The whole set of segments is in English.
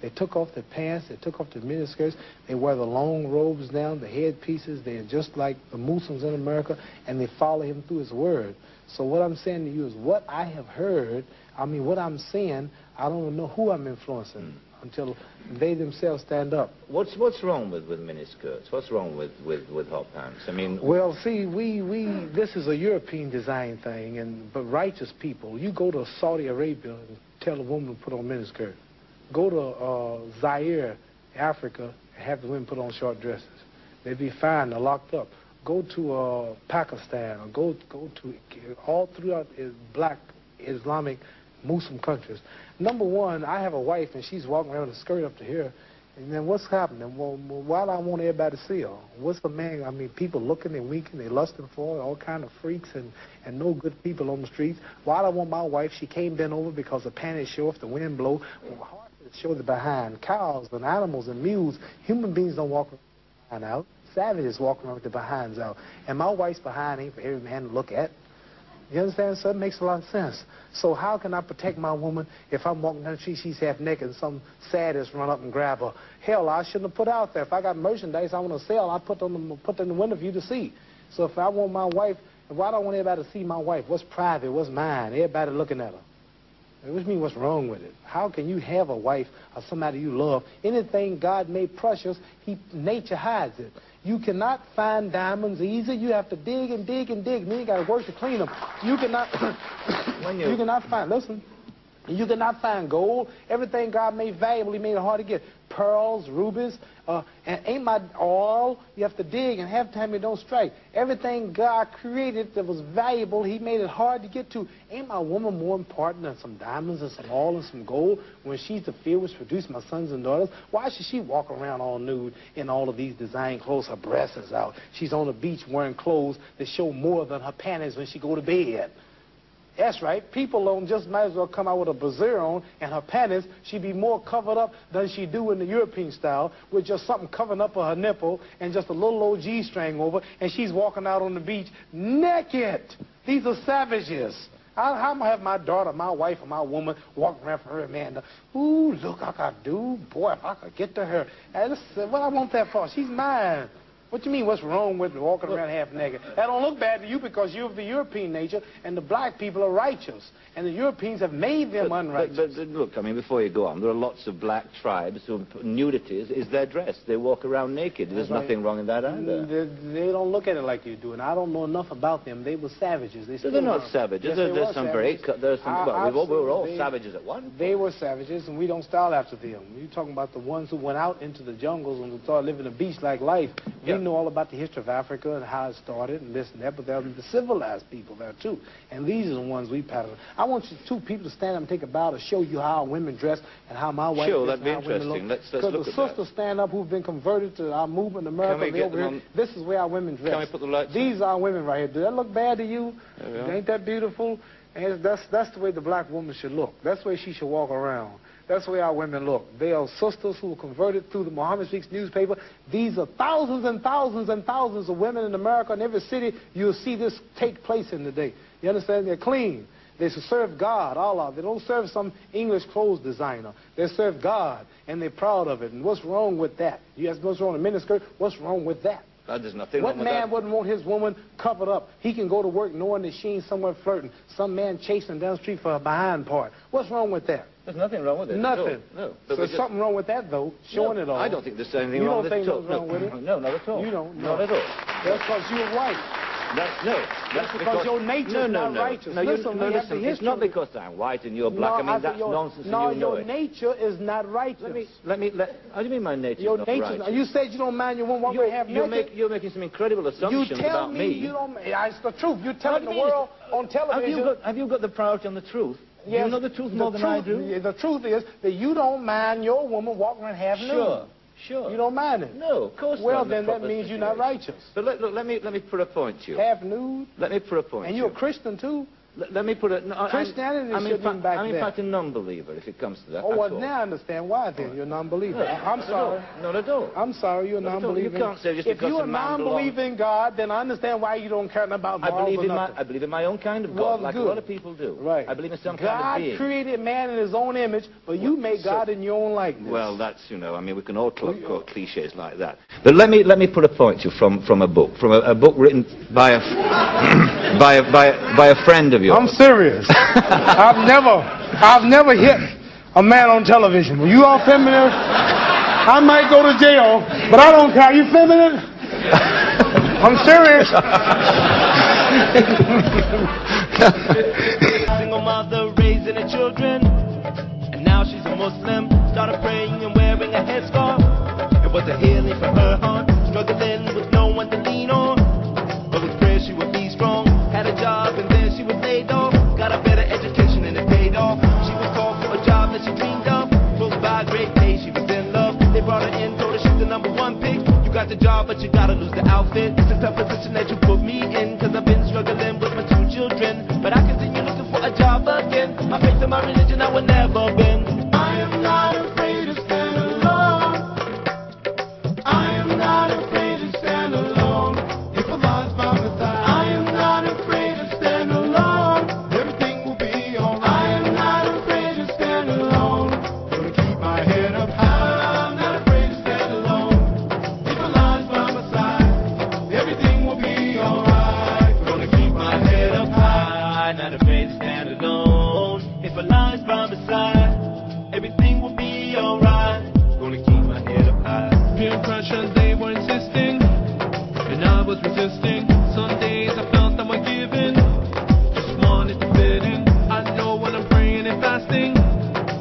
They took off their pants, they took off their miniskirts, they wear the long robes down, the headpieces. They're just like the Muslims in America, and they follow him through his word. So what I'm saying to you is what I have heard, I mean, what I'm seeing, I don't know who I'm influencing until they themselves stand up. What's wrong with miniskirts? What's wrong with hot pants? I mean... Well, see, this is a European design thing, but righteous people, you go to Saudi Arabia and tell a woman to put on miniskirt. Go to Zaire, Africa, and have the women put on short dresses. They'd be fine, they're locked up. Go to Pakistan, or go to all throughout black Islamic Muslim countries. Number one, I have a wife and she's walking around with a skirt up to here, and then what's happening? Well, why do I want everybody to see her? What's the man? I mean, people looking and winking, they lusting for her, all kind of freaks and no good people on the streets. Why do I want my wife? She can't bend over because the panties show if the wind blow. Horses show the behind. Cows and animals and mules. Human beings don't walk around out. Savages walking around with their behinds out. And my wife's behind ain't for every man to look at. You understand, sir? It makes a lot of sense. So how can I protect my woman if I'm walking down the street, she's half naked, and some sadist run up and grab her? Hell, I shouldn't have put out there. If I got merchandise I want to sell, I put in the window for you to see. So if I want my wife, why do I want everybody to see my wife? What's private? What's mine? Everybody looking at her. Which means what's wrong with it? How can you have a wife or somebody you love? Anything God made precious, nature hides it. You cannot find diamonds easy. You have to dig and dig and dig. Then you got to work to clean them. You cannot, you cannot find, listen, you cannot find gold. Everything God made valuable, he made it hard to get. Pearls, rubies, and ain't my oil. You have to dig, and half the time it don't strike. Everything God created that was valuable, he made it hard to get to. Ain't my woman more important than some diamonds and some oil and some gold when she's the field which produced my sons and daughters? Why should she walk around all nude in all of these design clothes? Her breasts is out. She's on the beach wearing clothes that show more than her panties when she go to bed. That's right. People don't just might as well come out with a brassiere on and her panties. She'd be more covered up than she do in the European style with just something covering up her nipple and just a little old G-string over, and she's walking out on the beach naked. These are savages. How am I have my daughter, my wife, or my woman walking around for her man? Ooh, look, I could do. Boy, if I could get to her. And what I want that for? She's mine. What do you mean, what's wrong with walking around half naked? That don't look bad to you because you're of the European nature, and the black people are righteous. And the Europeans have made them unrighteous. But look, I mean, before you go on, there are lots of black tribes who nudity is their dress. They walk around naked. There's nothing wrong in that either. They don't look at it like you do, and I don't know enough about them. They were savages. They're not savages. Yes, there's some savages. We were all savages at one point. They were savages, and we don't style after them. You're talking about the ones who went out into the jungles and started living a beach-like life. We know all about the history of Africa and how it started and this and that, but there are the civilized people there too. And these are the ones we pattern. I want you two people to stand up and take a bow to show you how women dress and how my wife Sure, dress that'd be and how women interesting. look. Let's look at that. Because the sisters stand up who've been converted to our movement in America. Can we get them on? This is where our women dress. Can we put the lights These are women right here. Do that look bad to you? Ain't that beautiful? And that's the way the black woman should look. That's the way she should walk around. That's the way our women look. They are sisters who were converted through the Muhammad Speaks newspaper. These are thousands and thousands and thousands of women in America. In every city, you'll see this take place in the day. You understand? They're clean. They serve God, Allah. They don't serve some English clothes designer. They serve God, and they're proud of it. And what's wrong with that? You ask what's wrong with a miniskirt? What's wrong with that? There's nothing what wrong with that. man wouldn't want his woman covered up? He can go to work knowing that she ain't somewhere flirting. Some man chasing down the street for her behind part. What's wrong with that? There's nothing wrong with it. Nothing. No. So there's something wrong with that, though, showing it all. I don't think there's anything wrong with it. You don't think there's wrong with it? No, not at all. You don't? Not at all. That's because you're white. That's because your nature is not righteous. No, listen, it's not because I'm white and you're black. I mean, that's nonsense. No, and you know your nature is not righteous. How do you mean my nature is not righteous? You said you don't mind your woman walking half naked. You're making some incredible assumptions about me. You tell me you don't. It's the truth. You're telling the world on television. Have you got the priority on the truth? Yes, you know the truth more than I do? The truth is that you don't mind your woman walking around half nude. Sure. You don't mind it? No, of course not. Well, then that means you're not righteous. But look, let me put a point to you. Half nude? Let me put a point to you. And you're a Christian, too? Let me put it... No, Christianity should have been back I'm in then. fact a non-believer, if it comes to that. Oh, well, now I understand why then. You're a non-believer. I'm sorry. Not at all. I'm sorry, you're a non-believer. You can't say just if because you're a a man non-believer in God, then I understand why you don't care about morals or nothing. I believe in my own kind of God, Well, like good. a lot of people do. Right. I believe in some God kind of being. created man in his own image, but you made God in your own likeness. Well, that's, you know, I mean, we can all quote cliches like that. But let me put a point to you from a book, a book written by a by a friend of yours. I'm serious. I've never hit a man on television. Were you all feminine? I might go to jail, but I don't care. You feminine? I'm serious. Single mother raising her children, and now she's a Muslim. Started praying and wearing a headscarf. It was a healing for her heart, struggling with no one to lean on. But with prayer she would be strong. Had a job and then she was laid off. Got a better education and it paid off. She was called for a job that she dreamed of. Close by, great pay, she was in love. They brought her in, told her she's the #1 pick. You got the job, but you gotta lose the outfit. It's a tough position that you put me in, cause I've been struggling with my 2 children. But I continue looking for a job again. My faith and my religion I will never bend. I am not afraid to stand alone. I am not afraid to stand alone. If Allah's by my side, I am not afraid to stand alone. Everything will be alright. I am not afraid to stand alone. Gonna keep my head up high. I'm not afraid to stand alone. If Allah's by my side, everything will be alright. Gonna keep my head up high. Not afraid to stand alone. If Allah's by my side, everything will be alright. Gonna keep my head up high. Peer pressure, they were insisting, and I was resisting. Some days I felt I was giving, just wanted to fit in. I know when I'm praying and fasting,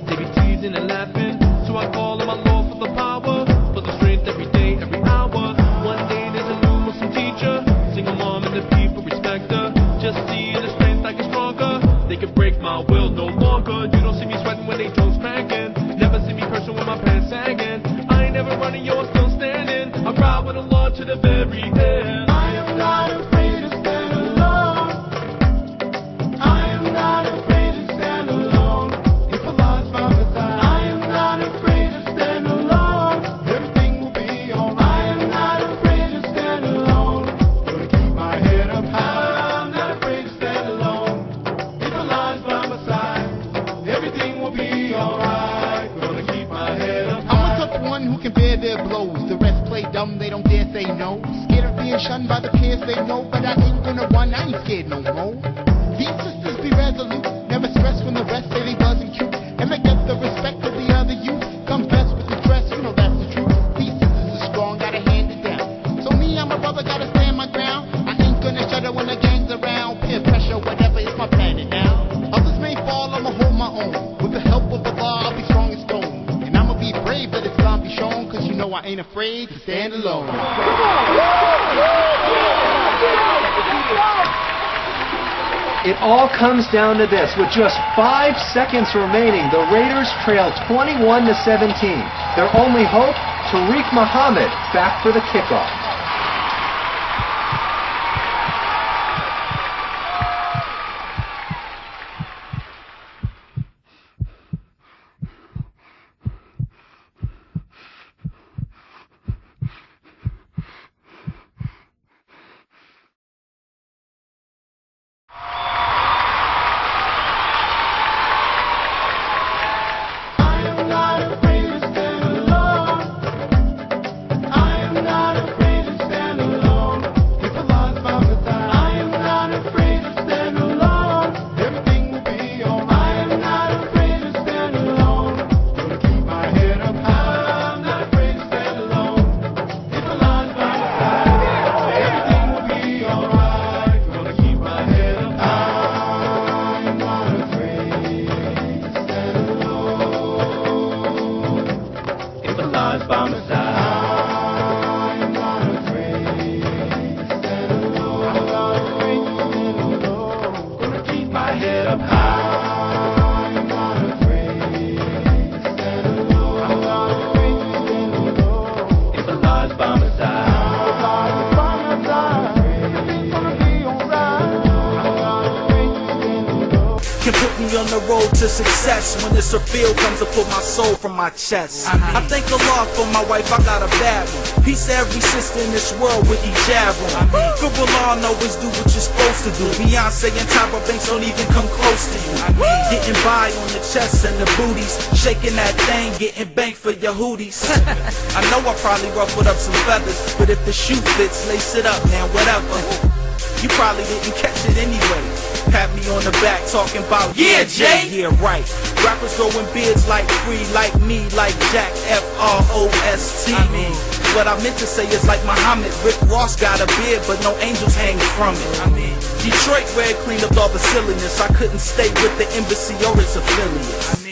they be teasing and laughing. So I call on my Lord for the power, for the strength every day, every hour. One day there's a new Muslim teacher, single mom and the people respect her. Just seeing the strength I get stronger. They can break my will no longer. You don't see me sweating when they toes cranking. Never see me cursing with my pants sagging. I ain't never running, yo, I'm still standing. I ride with Allah to the very end. I am not afraid to stand alone. I am not afraid to stand alone. If Allah's by my side, I am not afraid to stand alone. Everything will be alright. I am not afraid to stand alone. Gonna keep my head up high. I'm not afraid to stand alone. If Allah's by my side, everything will be alright. Gonna keep my head up high. I'm a tough one who can bear their blows. The rest play dumb, they don't dare say no. Scared of being shunned by the peers, they know. But I ain't gonna run, I ain't scared no more. These sisters be resolute, never stress when the rest say they buzzing cute. And they get the respect of the other youth. Come best with the dress, you know that's the truth. These sisters are strong, gotta hand it down. So me, I'm a brother, gotta stand my ground. I ain't gonna shudder when the gang's around. Peer pressure, whatever, it's my planet now. Others may fall, I'ma hold my own. With the help of Allah, I'll be strong as stone. And I'ma be brave, let Islam be shown. Cause you know I ain't afraid to stand alone. It all comes down to this. With just 5 seconds remaining, the Raiders trail 21-17. Their only hope, Tariq Muhammad back for the kickoff. the road to success. When this reveal comes to put my soul from my chest. I thank Allah for my wife, I got a bad one. Peace to every sister in this world with hijab on. Good Allah, always do what you're supposed to do. Beyonce and Tyra Banks don't even come close to you. Getting by on the chest and the booties, shaking that thing, getting banked for your hoodies. I know I probably ruffled up some feathers, but if the shoe fits, lace it up, man, whatever. You probably didn't catch it anyway. Pat me on the back talking about, yeah, Jay. Yeah, right. Rappers growing beards like Free, like me, like Jack, F-R-O-S-T. What I meant to say is like Muhammad, Rick Ross got a beard, but no angels hang from it. Detroit where it cleaned up all the silliness. I couldn't stay with the embassy or its affiliates.